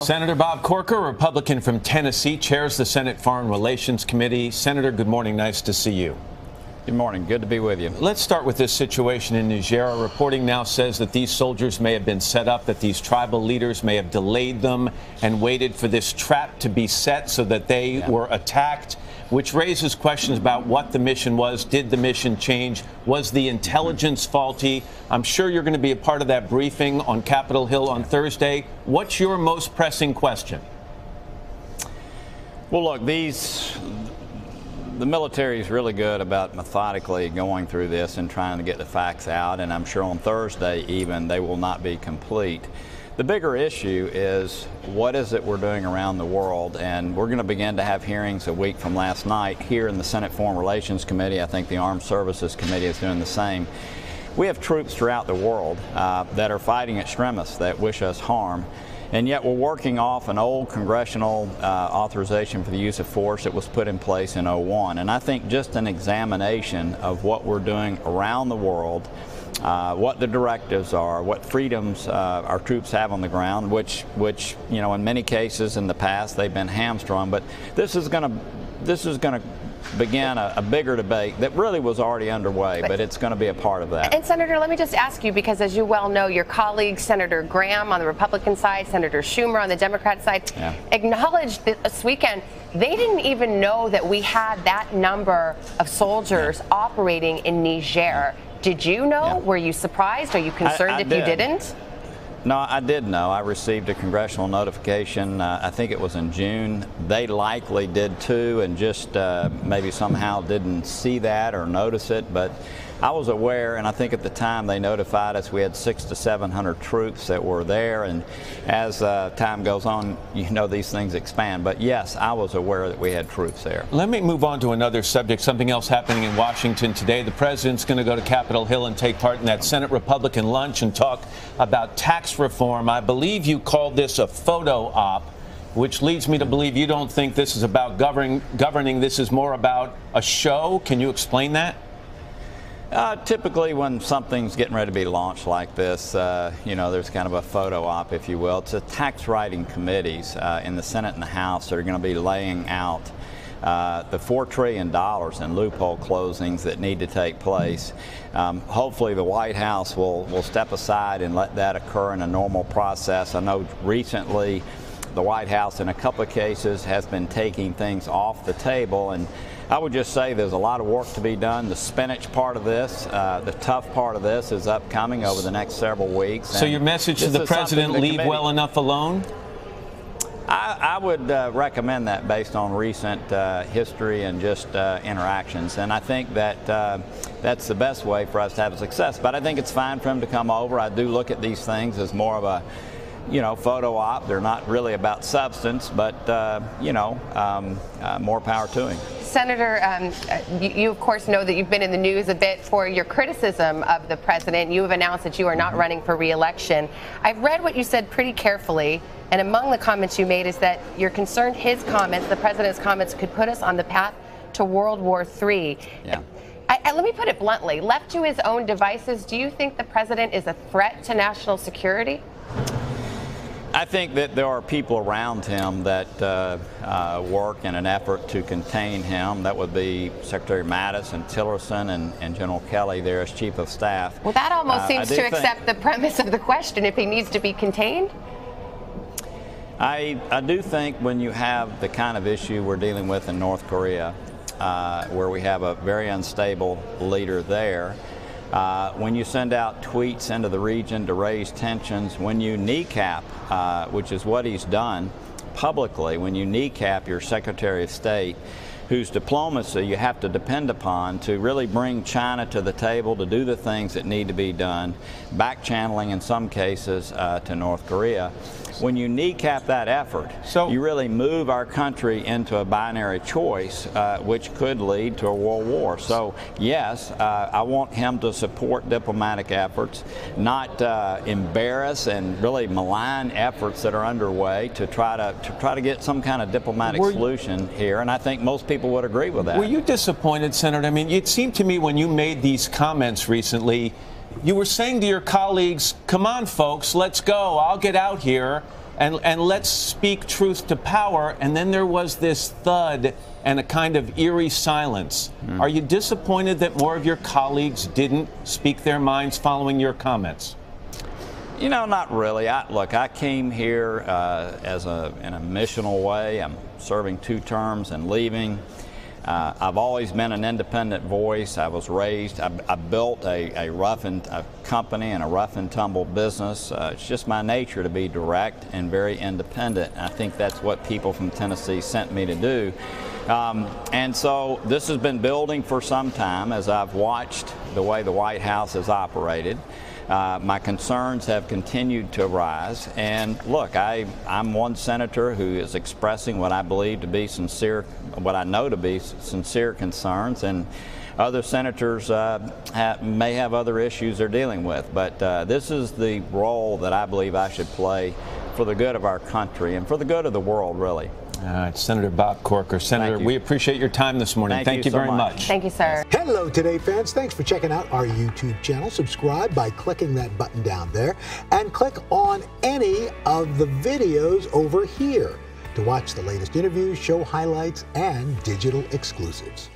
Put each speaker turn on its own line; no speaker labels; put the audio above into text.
Senator Bob Corker, Republican from Tennessee, chairs the Senate Foreign Relations Committee. Senator, good morning. Nice to see you.
Good morning. Good to be with you.
Let's start with this situation in Niger. Reporting now says that these soldiers may have been set up, that these tribal leaders may have delayed them and waited for this trap to be set so that they were attacked, which raises questions about what the mission was. Did the mission change? Was the intelligence faulty? I'm sure you're going to be a part of that briefing on Capitol Hill on Thursday. What's your most pressing question?
Well, look, the military is really good about methodically going through this and trying to get the facts out, and I'm sure on Thursday even they will not be complete. The bigger issue is what is it we're doing around the world, and we're going to begin to have hearings a week from last night here in the Senate Foreign Relations Committee. I think the Armed Services Committee is doing the same. We have troops throughout the world that are fighting extremists that wish us harm. And yet we're working off an old congressional authorization for the use of force that was put in place in '01. And I think just an examination of what we're doing around the world, what the directives are, what freedoms our troops have on the ground, which you know, in many cases in the past they've been hamstrung. But this is going to begin a bigger debate that really was already underway, but it's going to be a part of that.
And Senator, let me just ask you, because as you well know, your colleague Senator Graham on the Republican side, Senator Schumer on the Democrat side, acknowledged this weekend they didn't even know that we had that number of soldiers operating in Niger. Did you know? Were you surprised? Are you concerned if you didn't?
No, I did know. I received a congressional notification, I think it was in June. They likely did too, and just maybe somehow didn't see that or notice it. But I was aware, and I think at the time they notified us we had 600 to 700 troops that were there. And as time goes on, you know, these things expand. But yes, I was aware that we had troops there.
Let me move on to another subject, something else happening in Washington today. The president's going to go to Capitol Hill and take part in that Senate Republican lunch and talk about tax reform. I believe you called this a photo op, which leads me to believe you don't think this is about governing. This is more about a show. Can you explain that?
Typically when something's getting ready to be launched like this, you know, there's kind of a photo op, if you will. It's the tax writing committees in the Senate and the House that are going to be laying out the $4 trillion in loophole closings that need to take place. Hopefully the White House will step aside and let that occur in a normal process. I know recently the White House in a couple of cases has been taking things off the table, and I would just say there's a lot of work to be done. The spinach part of this, the tough part of this is upcoming over the next several weeks.
So your message to the president, leave well enough alone?
I would recommend that based on recent history and just interactions. And I think that that's the best way for us to have a success. But I think it's fine for him to come over. I do look at these things as more of a, you know, photo op. They're not really about substance, but, you know, more power to him.
Senator, you of course know that you've been in the news a bit for your criticism of the president. You have announced that you are not running for re-election. I've read what you said pretty carefully, and among the comments you made is that you're concerned his comments, the president's comments, could put us on the path to World War III.
Yeah.
Let me put it bluntly. Left to his own devices, do you think the president is a threat to national security?
I think that there are people around him that work in an effort to contain him. That would be Secretary Mattis and Tillerson and General Kelly there as Chief of Staff.
Well, that almost seems to accept the premise of the question, if he needs to be contained.
I do think when you have the kind of issue we're dealing with in North Korea, where we have a very unstable leader there, when you send out tweets into the region to raise tensions, when you kneecap, which is what he's done publicly, when you kneecap your Secretary of State, whose diplomacy you have to depend upon to really bring China to the table to do the things that need to be done, back-channeling in some cases to North Korea. When you kneecap that effort, you really move our country into a binary choice, which could lead to a world war. So, yes, I want him to support diplomatic efforts, not embarrass and really malign efforts that are underway to try to get some kind of diplomatic solution here. And I think most people would agree with that.
Were you disappointed, Senator? I mean, it seemed to me when you made these comments recently, you were saying to your colleagues, come on, folks, let's go. I'll get out here. and let's speak truth to power. And then there was this thud and a kind of eerie silence. Are you disappointed that more of your colleagues didn't speak their minds following your comments?
You know, not really. Look, I came here in a missional way. I'm serving 2 terms and leaving. I've always been an independent voice. I was raised, I built a company and a rough and tumble business. It's just my nature to be direct and very independent. I think that's what people from Tennessee sent me to do. And so this has been building for some time as I've watched the way the White House has operated. My concerns have continued to rise, and look, I'm one senator who is expressing what I believe to be sincere, what I know to be sincere concerns, and other senators may have other issues they're dealing with, but this is the role that I believe I should play for the good of our country and for the good of the world, really.
Senator Bob Corker. Senator, we appreciate your time this morning. Thank you very much.
Thank you, sir.
Hello, Today fans. Thanks for checking out our YouTube channel. Subscribe by clicking that button down there and click on any of the videos over here to watch the latest interviews, show highlights, and digital exclusives.